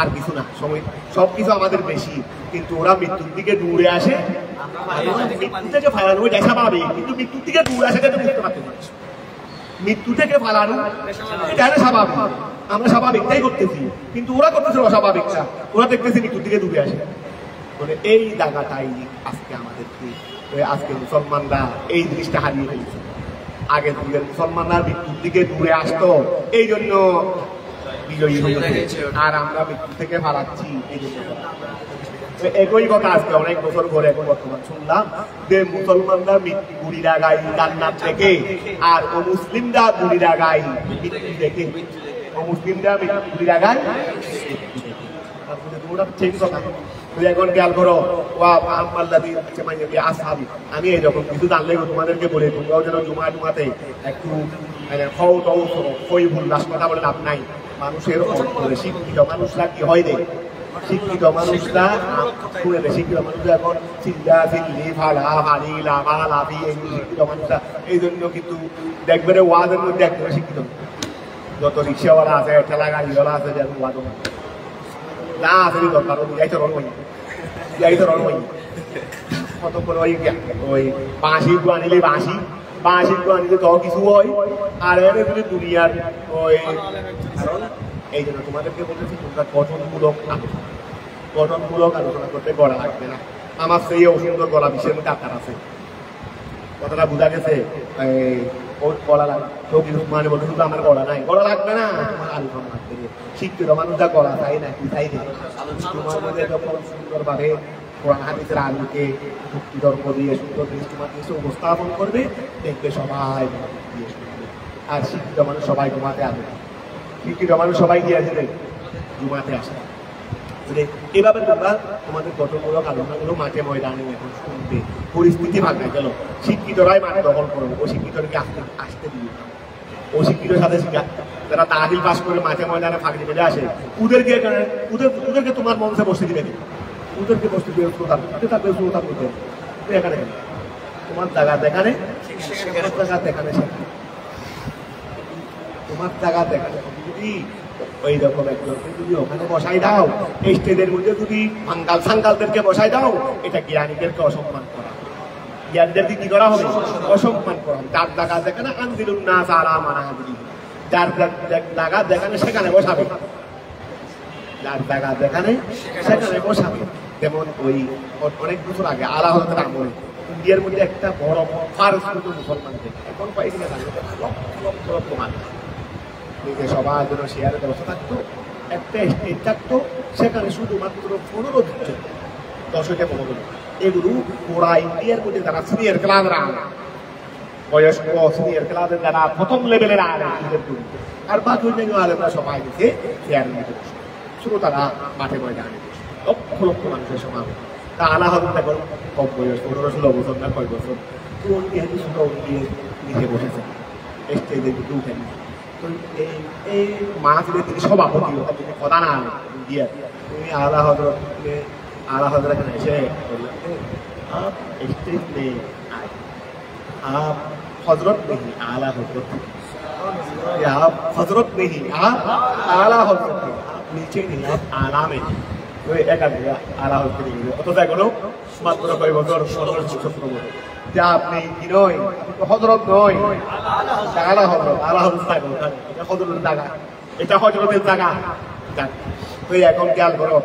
আর কিছু না। সময় সবকিছু আমাদের বেশি, কিন্তু ওরা মৃত্যুর দিকে দূরে আসে, মৃত্যু থেকে ফালানো ওইটাই স্বাভাবিক, কিন্তু মৃত্যুর দিকে দূরে আসে এটা বুঝতে পারতে পারছি। মৃত্যু থেকে ফালানো এটা স্বাভাবিক, আমরা স্বাভাবিকটাই করতেছি, কিন্তু ওরা করতেছে অস্বাভাবিকটা, ওরা দেখতেছি মৃত্যুর দিকে দূরে আসে। মানে এই জায়গাটাই আজকে আমাদেরকে, আজকে মুসলমানরা এই জিনিসটা হারিয়ে ফেলছে। আগের যুগের মুসলমানরা মৃত্যুর দিকে দূরে আসতো, এই জন্য বিজয়ী হয়েছে, আর আমরা মৃত্যু থেকে ফালাচ্ছি এই জন্য। একই কথা আজকে অনেক বছর পরে এখন বর্তমান শুনলাম যে মুসলমানরা গুড়িরা গাই জান্নাত থেকে, আর অমুসলিমরা গুড়িরা গাই মৃত্যু দেখে, অমুসলিমরা গুড়িরা গাই ঠিক কথা। এখন খেয়াল করো, আমি এইরকম কিছু জানলে তোমাদেরকে বলে, তোমরাও যেন জুমাতে একটু উল্লাস কথা বলে লাভ নাই। মানুষের অন্তরে শিক্ষিত মানুষরা কি হয় রে, শিক্ষিত মানুষরা শুনে দেয়, শিক্ষিত মানুষরা এখন চিল্লা চিল্লি ফালা ফালি লাভা লাভি এগুলো শিক্ষিত মানুষরা। এই জন্য কিন্তু দেখবে রে ওয়াজের মধ্যে একদম শিক্ষিত, যত রিক্সাওয়ালা আছে, ঠেলা গাড়িওয়ালা আছে, যেমন ওয়াজ না আছে দরকার যাইতে রণই কতক্ষণ ওই বাঁশি আনিলে বাঁশি আনিলে তো কিছু হয়, আর এনে যদি দুনিয়ার ওই এই জন্য তোমাদেরকে বলেছি তোমরা গঠনমূলক আলোচনা করতে গলা লাগবে না। আমার সেই অসুন্দর গলা বিশ্বের মধ্যে আকার আছে, কথাটা বোঝা গেছে। ওর গলা লাগবে তো কিছু মানে বলতে শুধু আমার গলা নাই, গলা লাগবে না, তোমার আলোচনা লাগবে। শিক্ষিত মানুষরা গলা চাই না, কি চাই না, তোমার মধ্যে যখন সুন্দরভাবে কোরআন হাদিসের আলোকে যুক্তি তর্ক দিয়ে সুন্দর জিনিস তোমার কিছু উপস্থাপন করবে, দেখবে সবাই দিয়ে শুনবে। আর শিক্ষিত মানুষ সবাই ঘুমাতে আসবে, শিক্ষিত মানুষ সবাই গিয়ে আসবে ঘুমাতে আসে। এভাবে তোমরা তোমাদের গঠনমূলক আলোচনাগুলো মাঠে ময়দানে এখন শুনবে। পরিস্থিতি ভাঙা গেল, শিক্ষিতরাই মাঠে দখল করবে, অশিক্ষিতকে আসতে দিবে। অশিক্ষিতের সাথে যারা তাহিল পাস করে মাঠে ময়দানে ফাঁকড়ি পেলে আসে, ওদেরকে তোমার মঞ্চে বসতে দিবে, ওদেরকে বস্তু শ্রোতার থাকবে শ্রোতার মধ্যে এখানে তোমার জায়গা দেখানে জায়গা দেখানে তোমার জায়গা দেখানে যদি ওই রকম একজনকে যদি ওখানে বসাই দাও এই স্টেজের মধ্যে যদি বাঙ্গাল সাঙ্গালদেরকে বসাই দাও এটা জ্ঞানীদেরকে অসম্মান করা জ্ঞানীদেরকে কি করা হবে অসম্মান করা যার জায়গা যেখানে আন্দিলুন না সারা মানা দিলি যার জায়গা যেখানে সেখানে বসাবে যার জায়গা যেখানে সেখানে বসাবে যেমন ওই অনেক বছর আগে আল্লাহ আমলে ইন্ডিয়ার মধ্যে একটা বড় ফার্স মতো মুসলমান এখন কয়েকদিন লক্ষ লক্ষ মানুষ নিজে সবার জন্য শেয়ারের ব্যবস্থা থাকতো একটা স্টেজ থাকতো সেখানে শুধুমাত্র 15 দিচ্ছে 10-15 এগুলো পুরা ইন্ডিয়ার মধ্যে যারা সিনিয়র ক্লাসরা বয়স্ক সিনিয়র ক্লাসের যারা প্রথম লেভেলের আর বাকি অন্যান্য আলেমরা সবাই দিচ্ছে শেয়ারের মধ্যে শ্রোতারা মাঠে ময়দানে লক্ষ লক্ষ মানুষের সমাবেশ তা আল্লাহ দেখুন কম বয়স 15-16 বছর না কয় বছর তো উনি দিয়ে নিজে বসেছেন স্টেজের দিকে উঠেন এই মাহফিলের তিনি সভাপতি তিনি প্রধান আলেম ইন্ডিয়ার তিনি আল্লাহ হযরত এসে বললেন आप स्टेज में आए आप हजरत नहीं आला हजरत आप हजरत नहीं आप आला हजरत आप नीचे नहीं आप आला में तो एक आला हजरत অত দেখো মাত্র কয় বছর 17 বছর যা আপনি কি নয় হযরত নয় আলা হযরত এটা হযরতের জায়গা এটা হযরতের জায়গা তো এখন খেয়াল করো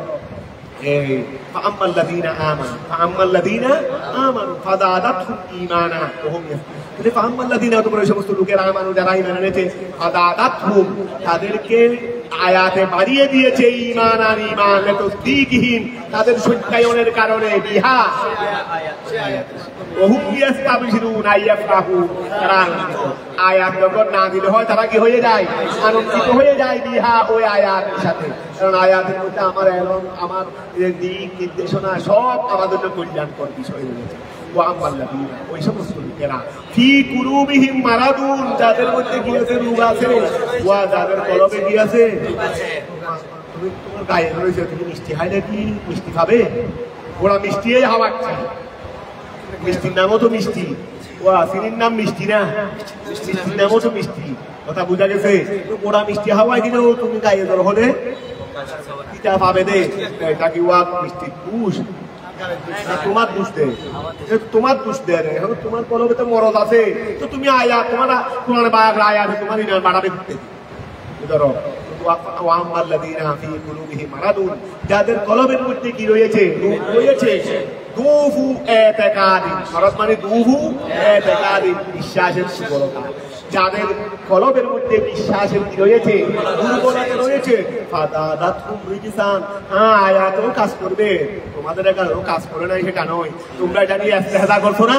এই فأما الذين آمنوا فزادتهم إيمانا وهم يستبشرون فأما الذين তোমরা এই সমস্ত লোকেরা আমানু যারা ঈমান এনেছে ফাদাদাতহুম তাদেরকে আয়াতে বাড়িয়ে দিয়েছে ঈমান আর ঈমান লিতাসদীকিহিম তাদের সত্যায়নের কারণে বিহা ওহুম ইয়াস্তাবশিরুন আইয়াফরাহু তারা আয়াত যখন নাযিল হয় তারা কি হয়ে যায় আনন্দিত হয়ে যায় বিহা ওই আয়াতের সাথে কারণ আয়াতের মধ্যে আমার এলম আমার দিক নির্দেশনা সব আমাদের জন্য কল্যাণকর বিষয় রয়েছে ও আম্মাল্লাযীনা ওই সমস্ত লোকেরা ফি কুলুবিহিম মারাদুন যাদের মধ্যে কি আছে রোগ আছে ওয়া যাদের কলবে কি আছে তুমি তোমার গায়ে রয়েছে তুমি মিষ্টি খাই নাকি মিষ্টি খাবে ওরা মিষ্টি হাওয়াচ্ছে মিষ্টির নামও তো মিষ্টি ও আসিনির নাম মিষ্টি না মিষ্টির নামও তো মিষ্টি কথা বোঝা গেছে ওরা মিষ্টি হাওয়ায় দিলেও তুমি গায়ে জ্বর হলে কিতা পাবে দে এটা কি ওয়া মিষ্টি পুষ তোমার দোষ দে তোমার দোষ দে রে তোমার কলবে তো মরদ আছে তো তুমি আয়া তোমার কোরআনে আয়া আছে তোমার ইমান বাড়াবে ধরো ওয়াম্মাল্লাযীনা ফি কুলুবিহিম মারাদুন যাদের কলবের মধ্যে কি রয়েছে রোগ রয়েছে দুফু ইতিকাদি মারাদ মানে দুফু ইতিকাদি বিশ্বাসের দুর্বলতা যাদের কলবের মধ্যে বিশ্বাসের কি রয়েছে দুর্বলতা রয়েছে ফাদাদাতুম রিজসান আয়াতও কাজ করবে তোমাদের একারও কাজ করে নাই সেটা নয় তোমরা এটা নিয়ে ইস্তেহজা করছো না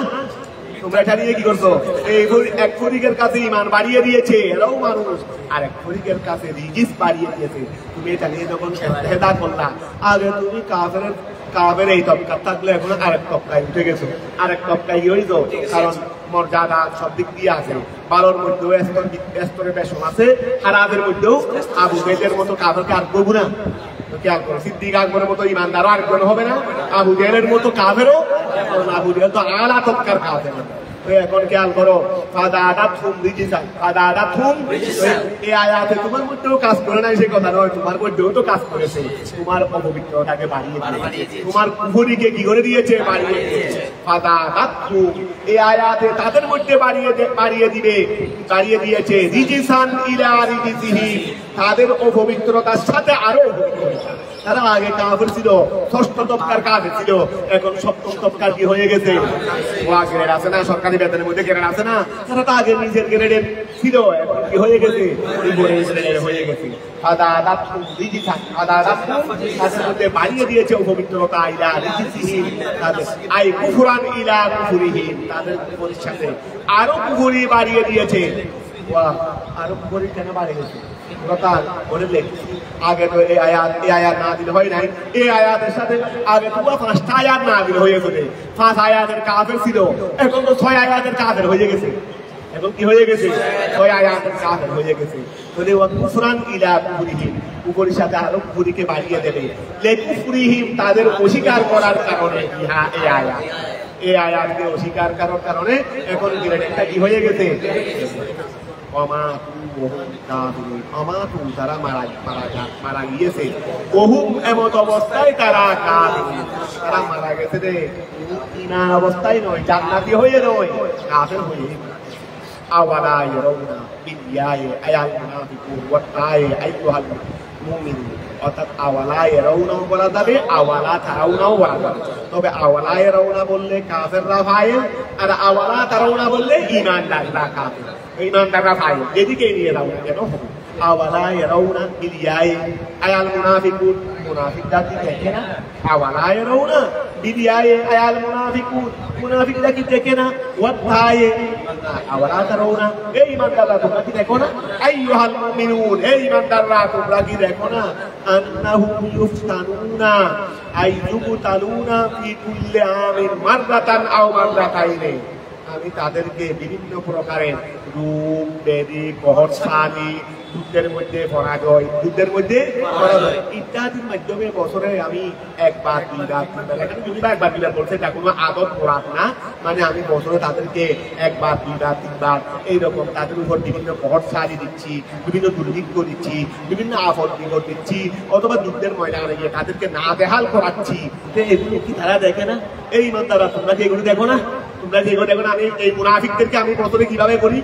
তোমরা এটা নিয়ে কি করছো এই এক ফরিকের কাছে ঈমান বাড়িয়ে দিয়েছে এরাও মানুষ আর এক ফরিকের কাছে রিজিস বাড়িয়ে দিয়েছে তুমি এটা নিয়ে যখন ইস্তেহজা করলা আগে তুমি কাফের এই তবকা থাকলে এখন আরেক তবকায় উঠে গেছো আরেক তবকায় কি হইতো কারণ মর্যাদা সব দিক দিয়ে আছে ভালোর মধ্যেও স্তরে বেশন আছে খারাপের মধ্যেও আবু বেদের মতো কাফেরকে আর করবো না খেয়াল করো সিদ্দিক আকবরের মতো ইমানদারও আরেকজন হবে না আবু জেহেলের মতো কাফেরও এখন আবু জেহেল তো আলা তবকার কাফের এখন খেয়াল করো ফাদাদাতহুম রিজসান ফাদাদাতহুম এই আয়াতে তোমার মধ্যেও কাজ করে নাই সে কথা নয় তোমার মধ্যেও তো কাজ করেছে তোমার অপবিত্রতাকে বাড়িয়ে দিয়েছে তোমার কুফরিকে কি করে দিয়েছে বাড়িয়ে দিয়েছে ফাদাদাতহুম এই আয়াতে তাদের মধ্যে বাড়িয়ে দিয়েছে রিজসান ইলা রিজসিহিম তাদের অপবিত্রতার সাথে আরো অপবিত্রতা তারা আগে কাফের ছিল ষষ্ঠ তবকার কাফের ছিল এখন সপ্তম তবকার কি হয়ে গেছে ওয়া গ্রেড আছে না সরকারি বেতনের মধ্যে গ্রেড আছে না তারা তো আগে নিজের গ্রেডের ছিল এখন কি হয়ে গেছে গ্রেডের হয়ে গেছে ফাদাদাতহুম রিজসান ফাদাদাতহুম তাদের মধ্যে বাড়িয়ে দিয়েছে অপবিত্রতা ইলা রিজসিহিম তাদের আই কুফরান ইলা কুফরিহিম তাদের কুফরের সাথে আরো কুফরি বাড়িয়ে দিয়েছে ওয়া আরো কুফরি কেন বাড়িয়ে গেছে কথা বলে লেখছি আগে তো এই আয়াত নাযিল হয় নাই এই আয়াতের সাথে আগে তো 5টা আয়াত নাযিল হয়েছে 5 আয়াতের কাফের ছিল এখন তো 6 আয়াতের কাফের হয়ে গেছে এখন কি হয়ে গেছে 6 আয়াতের কাফের হয়ে গেছে বলে ওয়া কুফরান ইলা কুফরিহিম কুফরির সাথে আরো কুফরিকে বাড়িয়ে দেবে। লিকুফরিহিম তাদের অস্বীকার করার কারণে এই আয়াতকে অস্বীকার করার কারণে এখন গ্রেডেরটা কি হয়ে গেছে? তারা মারা গিয়েছে। বহুম এমত অবস্থায় তারা তারা মারা গেছে রে, ইমান অবস্থায় নয়, জান্নাতি হয়ে নয়, কাফের হয়ে। আওয়ালা ইয়ারাউনা বিয়ায়ে আয়াল মুনাফিকুন ওয়া তায়ে আইয়ুহাল মুমিনুন, অর্থাৎ আওয়ালা ইয়ারাউনা বলা যাবে, আওয়ালা তারাউনাও বলা যাবে। তবে আওয়ালা ইয়ারাউনা বললে কাফেররা ফাইল, আর আওয়ালা তারাউনা বললে ঈমানদাররা কাফের, ঈমানদাররা ফাইল, যেদিকেই নিয়ে যাও না কেন হবে। আওয়ালা ইয়ারাউনা বিয়ায়ে আয়াল মুনাফিকুন, মুনাফিকরা কি দেখে না? আওয়ালা ইয়ারাউনা বিয়ায়ে আয়াল মুনাফিকুন, মুনাফিকরা কি দেখে না? ওয়া তায়ে আওয়ালা তারাউনা, এই ঈমানদাররা তোমরা কি দেখো না? আইয়ুহাল মুমিনুন, এই ঈমানদাররা তোমরা কি দেখো না? আন্নাহুম ইফতানুনা আইয়ুবতালুনা ফি কুল্লি আমিন মাররাতান আও মাররাতাইনি, আমি তাদেরকে বিভিন্ন প্রকারের রূপ, ব্যাধি, কহরসানি, যুদ্ধের মধ্যে পরাজয়, যুদ্ধের মধ্যে পরাজয় ইত্যাদির মাধ্যমে বছরে আমি একবার, দুইবার, তিনবার, এখানে দুইবার একবার দুইবার বলছে, এটা কোনো আদত করাত না, মানে আমি বছরে তাদেরকে একবার, দুইবার, তিনবার এইরকম তাদের উপর বিভিন্ন কহরসানি দিচ্ছি, বিভিন্ন দুর্ভিক্ষ দিচ্ছি, বিভিন্ন আফত বিপদ দিচ্ছি, অথবা যুদ্ধের ময়দানে গিয়ে তাদেরকে না বেহাল করাচ্ছি। এগুলো কি তারা দেখে না? এই ইমানদাররা তোমরা কি এগুলো দেখো না? তোমরা যে এগুলো দেখো না? আমি এই মুনাফিকদেরকে আমি বছরে কিভাবে করি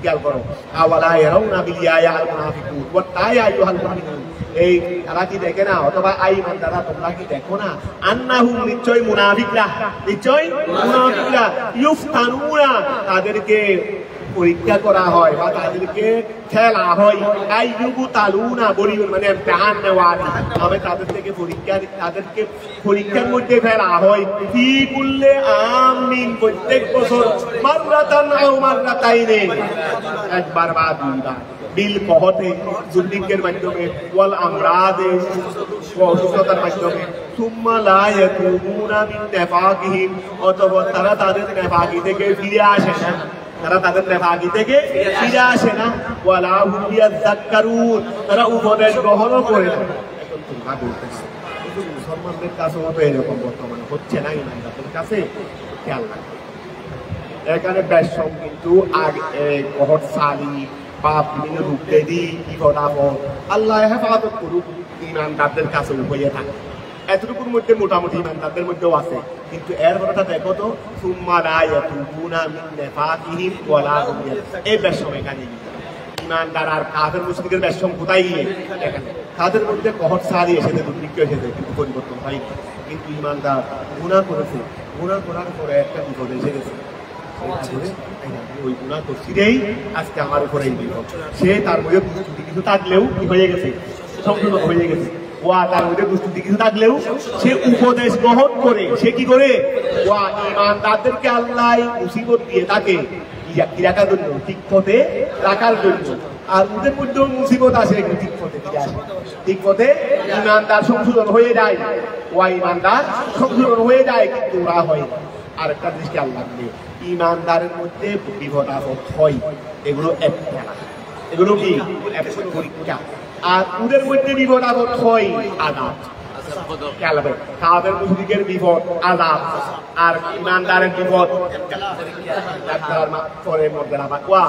খেয়াল করো। আওয়ালা ইয়ারাউনা বিয়ায়ে আল মুনাফিকুন ওয়া তায়ে আইয়ুহাল মুমিনুন, এই তারা কি দেখে না? অথবা ঈমানদাররা তোমরা কি দেখো না? আন্নাহুম নিশ্চয় মুনাফিকরা, নিশ্চয় মুনাফিকরা ইফতানুনা তাদেরকে পরীক্ষা করা হয় বা তাদেরকে খেলা হয়। আইয়ুবতালুনা বলি মানে ইমতিহান নেওয়া, তবে তাদের থেকে তাদেরকে পরীক্ষার মধ্যে ফেলা হয়। ফি কুল্লি আমিন প্রত্যেক বছর, মাররাতান আও মাররাতাইনি একবার বা দুইবার, বিল কহতে দুর্ভিক্ষের মাধ্যমে, ওয়াল আমরাদে অসুস্থতার মাধ্যমে, সুম্মা লা ইয়াতুবুনা মিন নিফাকিহিম, অথবা তারা তাদের নেফাকি থেকে ফিরে আসে না, তারা তাদের নেফাকি থেকে ফিরে আসে না। ওয়ালা হুম ইয়াযাক্কারুন, তারা উপদেশ গ্রহণও করে না। এখন তোমরা বলতেছ মুসলমানদের কাছে মতো এরকম বর্তমানে হচ্ছে না, ইমানদারদের কাছে খেয়াল রাখবে। এখানে বেশম কিন্তু কহরসানি বা বিভিন্ন রূপেদি বিপদ আপদ আল্লাহ হেফাজত করুক, ইমানদারদের কাছে হয়ে থাকে। এতটুকুর মধ্যে মোটামুটি ইমানদারদের মধ্যেও আছে, কিন্তু এর কথাটা দেখো তো, সুম্মা লা ইয়াতুবুনা মিন নিফাকিহিম ওয়ালা হুম ইয়াহজানুন, এই বেশম এখানে ইমানদার আর কাফের মুশরিকের বেশম কোথায় গিয়ে এখানে তাদের মধ্যে কহরসানি এসেছে, দুর্ভিক্ষ এসেছে, কিন্তু পরিবর্তন হয়নি। কিন্তু ইমানদার গুনাহ করেছে, গুনাহ করার পরে একটা বিপদ এসে গেছে, ওই গুনাহ করছিলেই আজকে আমার উপরে এই বিপদ। সে তার মধ্যে দুষ্টুটি কিছু থাকলেও কি হয়ে গেছে, সংশোধন হয়ে গেছে। ওয়া তার মধ্যে দুষ্টুটি কিছু থাকলেও সে উপদেশ গ্রহণ করে, সে কি করে, ওয়া ইমানদারদেরকে আল্লাহ মুসিবত দিয়ে তাকে কি রাখার জন্য, ঠিক পথে রাখার জন্য। আর ওদের মধ্যেও মুসিবত আসে, ঠিক পথে ফিরে আসে, ঠিক পথে ইমানদার সংশোধন হয়ে যায়, ওয়া ইমানদার সংশোধন হয়ে যায়, কিন্তু ওরা হয় না। আর একটা জিনিস খেয়াল রাখবে, ইমানদারের মধ্যে বিপদ আপদ হয়, এগুলো এগুলো কি পরীক্ষা। আর ওদের মধ্যে বিপদ আপদ হয় আযাব, খেয়াল রাখবে, কাফের মুশরিকের বিপদ আযাব, আর ইমানদারের বিপদ পরে মধ্যে না ওয়া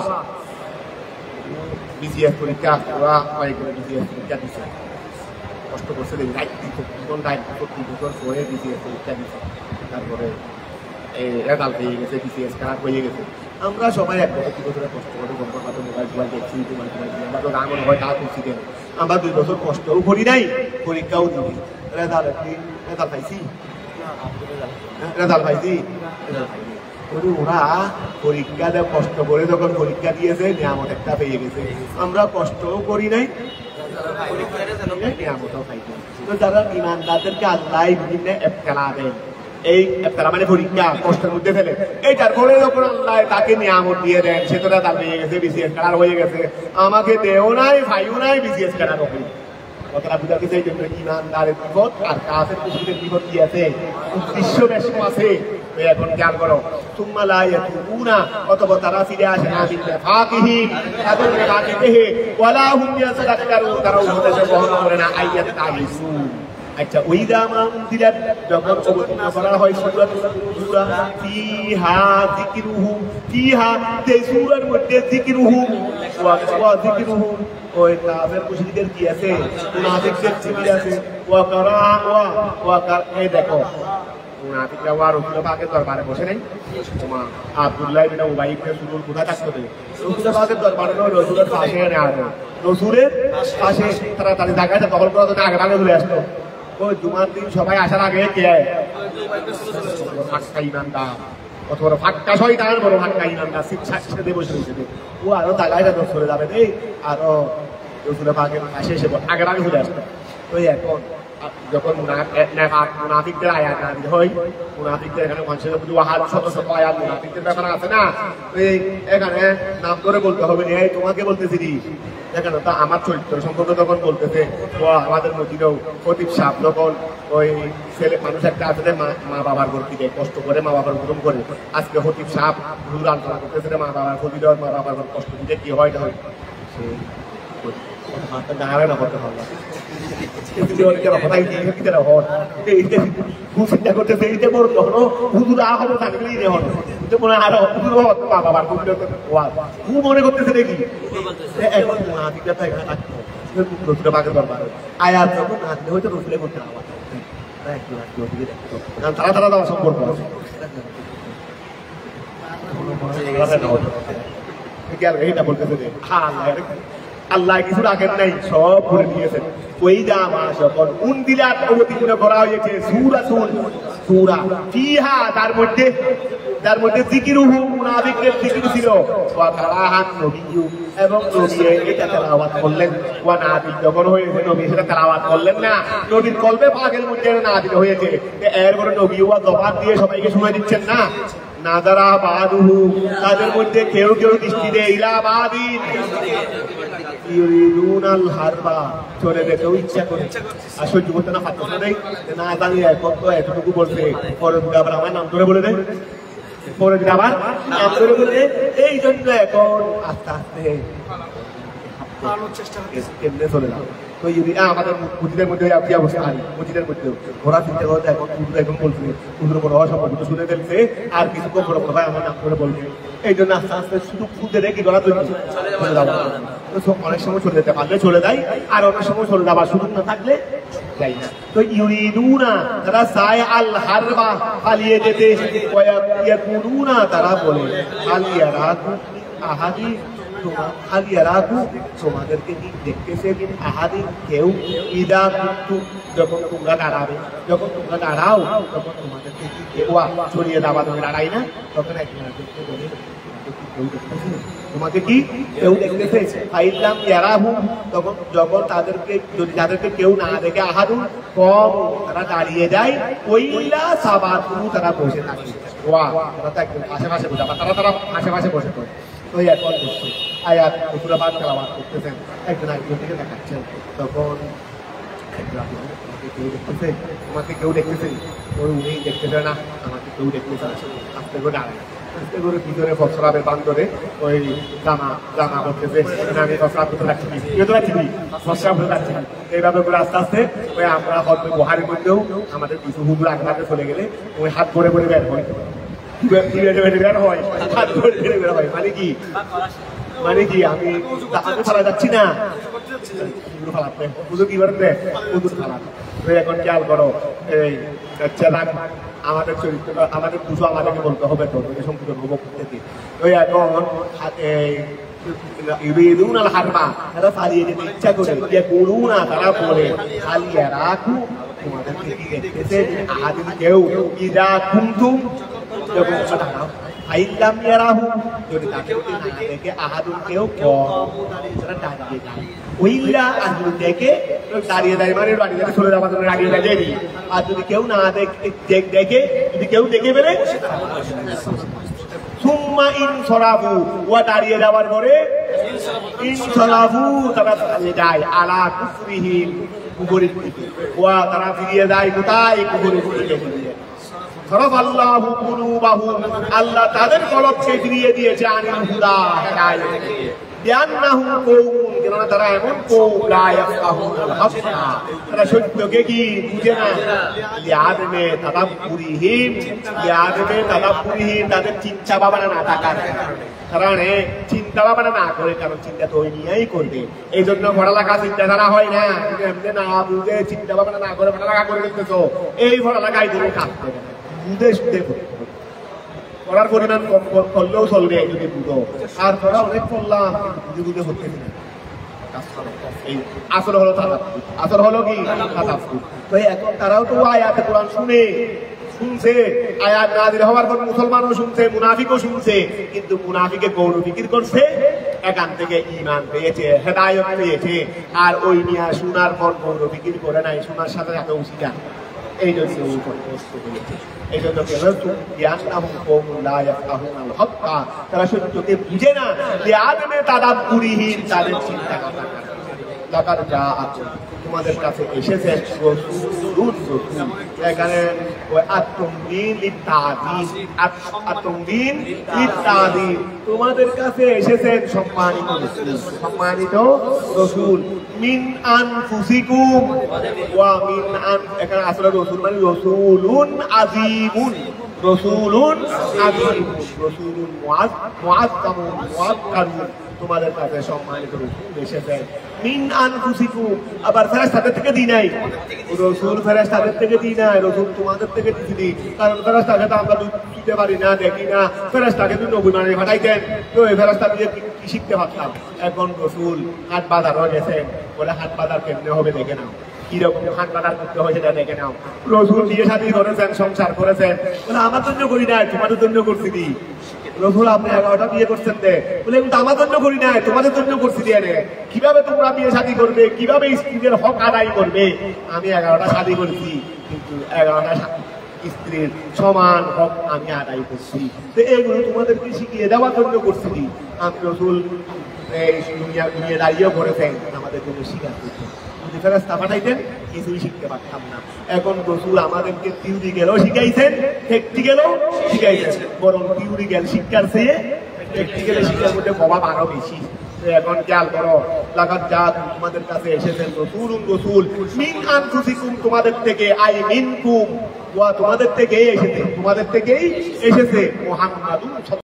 বিসিএস পরীক্ষা, ওরা কয়েকবার বিসিএস পরীক্ষা দিচ্ছে, কষ্ট করছে, পরে বিসিএস পরীক্ষা দিচ্ছে, তারপরে রেজাল্ট হয়ে গেছে, বিসিএস খারাপ হয়ে গেছে। আমরা সবাই এক বছর 2 বছরের কষ্ট করে মোবাইল দেখছি, আমরা তো রাগ হয় তা করছি কেন, আমরা 2 বছর কষ্টও করি নাই, পরীক্ষাও দিই, রেজাল্ট পাইছি, ওরা পরীক্ষা দেয় কষ্ট করে, যখন পরীক্ষা দিয়েছে নিয়ামত একটা পেয়ে গেছে, আমরা কষ্টও করি নাই, নিয়ামতও পাইছি। তো যারা ইমানদারদেরকে আল্লাহ বিভিন্ন ইবতিলা দেন, এই ইবতিলা মানে পরীক্ষা, কষ্টের মধ্যে ফেলে, এইটার পরে যখন আল্লাহ তাকে নিয়ামত দিয়ে দেন, সে তো রেজাল্ট পেয়ে গেছে, বিসিএস খারাপ হয়ে গেছে, আমাকে দেও নাই, ভাইও নাই, বিসিএস খারাপ হবে। কথাটা বুঝা গেছে, এই জন্য ইমানদারের বিপদ আর কাফের মুশরিকের বিপদ কি আছে, উদ্দেশ্য বেশ আছে। এখন খেয়াল করো, সুম্মা লা ইয়াতুবুনা অতঃপর তারা ফিরে আসে না মিন নিফাকিহিম তাদের নিফাকিতে ওয়ালা হুম ইয়াতাযাক্কারুন তারা উপদেশ গ্রহণ করে না আয়াত তাইসু আচ্ছা ওইদা মা উনজিলাত যখন অবতীর্ণ করা হয় সূরা ফিহা যিকরুহু ফিহা তে সূরার মধ্যে যিকরুহু ওয়া যিকরুহু ওই কাফের মুশরিকদের কি আছে মুনাফিকদের জিকির আছে ওয়া কারা ওয়া এই দেখো মুনাফিকরা ওয়া রাসূল পাকের দরবারে বসে নাই তোমার আব্দুল্লাহ ইবনে উবাই ইবনে সুলুল কোথায় থাকতো রাসূল পাকের দরবারে রাসূলের পাশে এনে আর রাসূলের পাশে তাড়াতাড়ি জায়গাটা দখল করা তো আগে আগে চলে আসতো ওই জুমার দিন সবাই আসার আগে কে ফাঁকা ইমানদার কত বড় ফাঁকা শয়তান বড় ফাঁকা ইমানদার শিক্ষা দিয়ে বসে রয়েছে ও আরো দাগাইটা দোষ করে যাবে রে আরো রসুলের পাকের পাশে এসে আগে আগে চলে আসতো ওই এখন যখন মুনাফিকদের আয়াত নাযিল হয় মুনাফিকদের এখানে মানুষের প্রতি ওয়াহাদ শত শত আয়াত মুনাফিকদের ব্যাপার আছে না এই এখানে নাম করে বলতে হবে এই তোমাকে বলতেছি দেখেন তা আমার চরিত্র সম্পর্কে তখন বলতেছে ও আমাদের মসজিদেও খতিব সাহেব যখন ওই ছেলে মানুষ একটা আসলে মা বাবার ঘর থেকে কষ্ট করে মা বাবার গরম করে আজকে খতিব সাহেব হুজুর আলোচনা করতেছে মা বাবার ক্ষতি দেওয়ার মা বাবার ঘর কষ্ট দিতে কি হয় না হয় সে দাঁড়ায় না করতে পারলাম চিন্তা করতেছে এইটা বড় হলো হুজুর আহমদ থাকলেই রে হলো মনে আরো হুজুর বাবার মনে করতেছে দেখি এখন মুনাফিকরা এখানে থাকতো রসুলের পাকের দরবারে আয়াত যখন না দিলে হয়তো রসুলের করতে আওয়াজ তারা তারা দেওয়া সম্পর্ক এইটা বলতেছে যে আল্লাহ কিছু রাখেন নাই সব করে দিয়েছেন ওই দামা যখন উনদিলাত অবতীর্ণ করা হয়েছে সূরা ফিহা তার মধ্যে যিকিরুহু মুনাফিকদের যিকির ছিল ওয়া কারাহান নবিয়্যু এবং নবী এটা তেলাওয়াত করলেন ওয়া নাযিল যখন হয়েছে নবী সেটা তেলাওয়াত করলেন না নবীর কলবে পাকের মধ্যে নাযিল হয়েছে এরপরে নবী ওয়া জবাব দিয়ে সবাইকে শোনায় দিচ্ছেন না নাদারা বাদুহু তাদের মধ্যে কেউ কেউ দৃষ্টি দেয় ইলা বাদিন ইউরিদুনাল হারবা চলে যেতেও ইচ্ছা করে আর সহ্য করতে না পারতো দেয় না জানি এখন তো এতটুকু বলছে পরে আবার আমার নাম ধরে বলে দেয় পরে আবার নাম ধরে বলে এই জন্য এখন আস্তে আস্তে কেমনে চলে যাবে তো আমাদের মসজিদের মধ্যে কি অবস্থা মসজিদের মধ্যে ঘোরা চিন্তা করতে এখন হুজুর এখন বলছে হুজুর বড় অসম্ভব শুনে ফেলছে আর কিছু কম বড় ভাই আমার নাম করে বলছে এই জন্য আস্তে আস্তে শুধু খুঁজে রেখে গলা তৈরি চলে যাবো অনেক সময় চলে যেতে পারলে চলে যায় আর অনেক সময় চলে যাবার সুযোগ না থাকলে যাই না তো ইউরিদুনা তারা চায় আল হারবা পালিয়ে যেতে ইয়াকুলুনা তারা বলে আলিয়ারাকু আহাদি তোমাদেরকে কি দেখতেছে আহাদিন কেউ ইদা কুনতুম যখন তোমরা দাঁড়াবে যখন তোমরা দাঁড়াও তখন তোমাদেরকে কি কেউ ছড়িয়ে দাবা তুমি দাঁড়াই না তখন একজন বলে তোমাকে কি কেউ দেখতেছে ফাইলাম ইয়ারাহু তখন যখন তাদেরকে কেউ না দেখে আহাদুন কম তারা দাঁড়িয়ে যায় ওইলা সাবাতু তারা বসে থাকে তারা তো একদম আশেপাশে বসে তারা আশেপাশে বসে পড়ে ওই এখন বসছে আয়াত পুরো বাদ তেলাওয়াত করতেছেন একজন একজনকে দেখাচ্ছেন তখন তোমাকে কেউ দেখতেছে ওই উনি দেখতেছে না আমাকে কেউ দেখতেছে আস্তে করে দাঁড়ায় আস্তে করে ভিতরে ফসলাবের বান্ধরে ওই জামা করতেছে আমি ফসলাব করতে রাখছি ফসলাব করতে রাখছি এইভাবে করে আস্তে আস্তে ওই আমরা হয়তো গুহারের মধ্যেও আমাদের কিছু হুজুর আগে চলে গেলে ওই হাত করে বের হয় বের হয় হাত করে বের হয় মানে কি আমি ফালা যাচ্ছি না পুজো কি করতে পুজো ফালা এখন খেয়াল করো এই আমাদের চরিত্র আমাদের পুজো আমাদেরকে বলতে হবে তো সংকীর্ণ ভোগ করতে ওই এখন হারবা তারা পালিয়ে যেতে ইচ্ছা করে যে করু না তারা বলে হালিয়া রাখু তোমাদেরকে কি দেখতেছে আহাদিন কেউ ইদা কুনতুম যখন দাঁড়াও আইলাম ইয়ারাহু যদি তাদেরকে না দেখে আহাদুন কেউ তারা দাঁড়িয়ে যায় ওইলা আহাদুন দেখে দাঁড়িয়ে দেয় মানে দাঁড়িয়ে চলে যাওয়ার জন্য দাঁড়িয়ে দেয়নি আর যদি কেউ না দেখে যদি কেউ দেখে ফেলে সুম্মা ইনসরাফু ওয়া দাঁড়িয়ে যাওয়ার পরে ইনসরাফু তারা দাঁড়িয়ে যায় আলা কুফরিহিম কুফরির দিকে ওয়া তারা ফিরিয়ে যায় কোথায় কুফরির দিকে সারাফাল্লাহু কুলুবাহুম, আল্লাহ তাদের কলবকে ফিরিয়ে দিয়েছে আনিল হুদা, হেদায়েত থেকে। বিআন্নাহুম কওমুন, কেননা তারা এমন কওম লা ইয়াফকাহুনাল হাক্কা, তারা সত্যকে কি বুঝে না। লিআদমে তাদাব্বুরিহিম, তাদের চিন্তা ভাবনা না থাকার কারণে, চিন্তা ভাবনা না করে, কারণ চিন্তা তো ওই নিয়েই করবে। এই জন্য পড়ালেখা চিন্তাধারা হয় না, এমনি না বুঝে চিন্তা ভাবনা না করে পড়ালেখা করে দেখতেছো, এই পড়ালেখায় কোনো কাজ করে না, বুঝে শুধু পড়ার পরিমাণ কম করলেও চলবে যদি বুঝো। আর পড়া অনেক পড়লাম, বুঝে বুঝে হচ্ছে কিনা। এই আসল হলো তাদাব্বুর, আসল হলো কি তাদাব্বুর। তো এখন তারাও তো আয়াতে কোরআন শুনছে, আয়াত নাযিল হওয়ার পর মুসলমানও শুনছে, মুনাফিকও শুনছে, কিন্তু মুনাফিকে গৌর ফিকির করছে, এখান থেকে ঈমান পেয়েছে, হেদায়েত পেয়েছে, আর ওই নিয়ে শোনার পর গৌর ফিকির করে নাই, শোনার সাথে সাথে উসিলা। এই জন্য এই জন্য তারা সত্যকে বুঝে না, লিআদমে তাদাব্বুরিহিম, তাদের চিন্তা করা। লাকাদ জাআকুম, তোমাদের কাছে এসেছেন রাসূলুন, এখানে ওই আত-তামযীন লিত-তা'যীম, আত-তামযীন লিত-তা'যীম, তোমাদের কাছে এসেছেন সম্মানিত রাসূল, সম্মানিত রাসূল। মিন আনফুসিকুম ওয়া মিন এখানে আসলে রাসূল মানে রাসূলুন আযীমুন, রাসূলুন আযীমুন, রাসূলুন মুআজ্জামুন মুআক্কারুন, তোমাদের কাছে সম্মানিত রাসূল এসেছেন। মিন আনফুসিকুম, আবার ফেরেশতাদের থেকে দিই নাই, রাসূল ফেরেশতাদের থেকে দিই নাই, রাসূল তোমাদের থেকে দিই, কারণ ফেরেশতাকে তো আমরা দিতে পারি না, দেখি না। ফেরেশতাকে তো নবী মানে পাঠাইতেন, তো এই ফেরেশতা দিয়ে কি শিখতে পারতাম। এখন রাসূল হাট বাজারও গেছেন, বলে হাট বাজার কেমনে হবে দেখে নাও, কিরকম হাট বাজার করতে হয় সেটা দেখে নাও। রাসূল বিয়ে শাদী করেছেন, সংসার করেছেন, বলে আমার জন্য করি নাই, তোমাদের জন্য করছি দি। রাসূল আপনি 11টা বিয়ে করছেন দে, বলে কিন্তু আমার জন্য করি নাই, তোমাদের জন্য করছি দিয়ে রে। কিভাবে তোমরা বিয়ে শাদী করবে, কিভাবে স্ত্রীদের হক আদায় করবে? আমি 11টা শাদী করেছি, কিন্তু 11টা স্ত্রীর সমান হক আমি আদায় করছি। তো এইগুলো তোমাদেরকে শিখিয়ে দেওয়ার জন্য করছি। আমি রাসূল এই দুনিয়া দাঁড়িয়েও করেছেন আমাদের জন্য শিখার জন্য। যদি ফেরেশতা পাঠাইতেন কিছুই শিখতে পারতাম না। এখন রাসূল আমাদেরকে থিওরিক্যালও শিখাইছেন, প্র্যাকটিক্যালও শিখাইছেন, বরং থিওরিক্যাল শিক্ষার চেয়ে প্র্যাকটিক্যাল শিক্ষার মধ্যে প্রভাব আরো বেশি। এখন খেয়াল করো, লাকাদ জাআকুম, তোমাদের কাছে এসেছেন রাসূলুন, রাসূল, মিন আনফুসিকুম, তোমাদের থেকে, আই মিনকুম, ওয়া তোমাদের থেকেই এসেছে, তোমাদের থেকেই এসেছে মুহাম্মাদুন